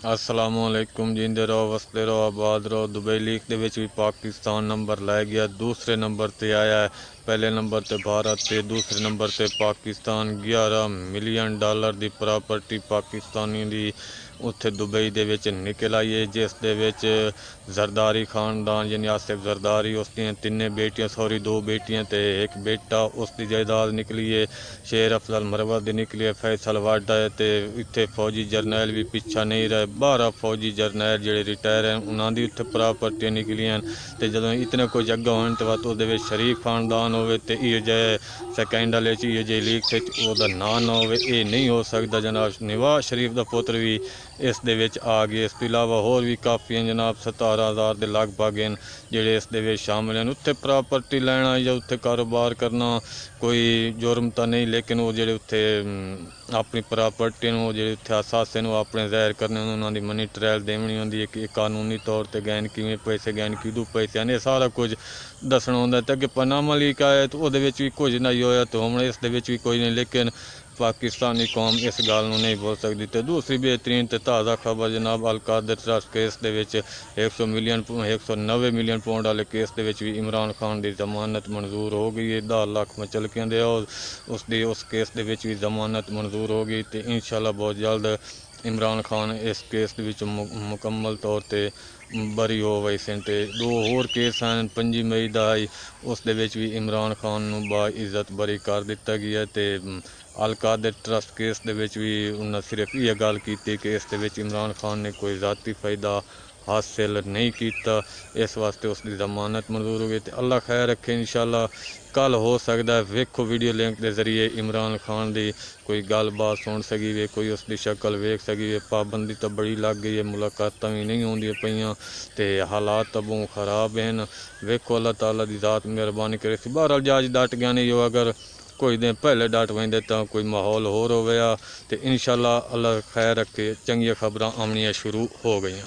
असलामुअलैकुम। जिंदे रहो वसते रहो आबाद रहो। दुबई लीग दे विच भी पाकिस्तान नंबर लै गया। दूसरे नंबर ते आया है। पहले नंबर ते भारत ते दूसरे नंबर ते पाकिस्तान। 11 मिलियन डॉलर दी प्रॉपर्टी पाकिस्तानी दी उत्थे दुबई दे विच निकल आई है, जिस दे विच जरदारी खानदान यानी आसिफ जरदारी उसदियां तिन्ने बेटियां सॉरी 2 बेटियां ते एक बेटा उसकी जायदाद निकली है। शेर अफजल मरवत दी निकली है। फैसल वाडा है ते इत्थे फौजी जरनैल भी पिछा नहीं रहे। 12 फौजी जरनैल जिहड़े रिटायर हैं उन्हां दी उत्थे प्रॉपर्टियां निकलियां ते जदों इतने कुछ अग्गा होने तो बाद उहदे विच शरीफ खानदान होवे ते इहो जेहे सैकेंड वाले च इहो जेही लीग च ओहदा नां ना होवे, ये नहीं हो सकदा। जनाब नवाज शरीफ दा पुत्र भी इस दे विच आ गए। इस तो इलावा होर भी काफ़ी हैं जनाब, 17,000 के लगभग हैं जिहड़े इस दे विच शामिल हैं। उत्थे प्रॉपर्टी लैना या उत्थे कारोबार करना कोई जुर्म तो नहीं, लेकिन वो जिहड़े उत्थे अपनी प्रॉपर्टी नूं जिहड़े उत्थे असासे नूं अपने ज़ाहिर करने उन्हां दी मनी ट्रायल देनी होंदी है कि कानूनी तौर पर गैन किवें पैसे गैन किदू पैसे आने सारा कुछ दसना होंदा। तो अगे पनामा लीक आया तो उहदे विच भी कुछ नहीं होया, तो हुण इस दे विच भी कोई नहीं, लेकिन पाकिस्तानी कौम इस गल नूं नहीं बोल सकती। तो दूसरी बेहतरीन तो ताज़ा खबर जनाब अलकादर ट्रस्ट केस दे विच 190 मिलियन पाउंड वाले केस दे विच भी इमरान खान की जमानत मंजूर हो गई है। 10 लाख मुचलकियां दे और उस केस दे विच भी जमानत मंजूर हो गई। तो इंशाल्लाह बहुत जल्द इमरान खान इस केस दे विच मुकम्मल तौर पर बरी हो वैसे। तो 2 होर केस हैं 5 मई का आई, उस दे विच भी इमरान खान नूं बाइज्जत बरी कर दिता गया है। तो अलकादर ट्रस्ट केस दे विच भी उन्हें सिर्फ ये गल की कि इस दे विच इमरान खान ने कोई ज़ाती फ़ायदा हासिल नहीं किया, इस वास्ते उसकी जमानत मंजूर हो गई। तो अल्लाह खैर रखे, इंशाल्लाह कल हो सकता है वेखो वीडियो लिंक के जरिए इमरान खान की कोई गलबात सुन सकी वे, कोई उसकी शक्ल वेख सकी वे। पाबंदी तो बड़ी लग गई है, मुलाकात भी नहीं होंदियां पईयां ते हालात तो बहुत खराब हैं। वेखो अल्लाह ताला की ज़ात मेहरबानी करे। बहरहाल जज डट गया नहीं, जो अगर कुछ दिन पहले डट पेंदे तो कोई माहौल होर होवेगा। तो इंशाल्लाह अल्लाह खैर रखे, चंगियां खबरां आउणियां शुरू हो गई।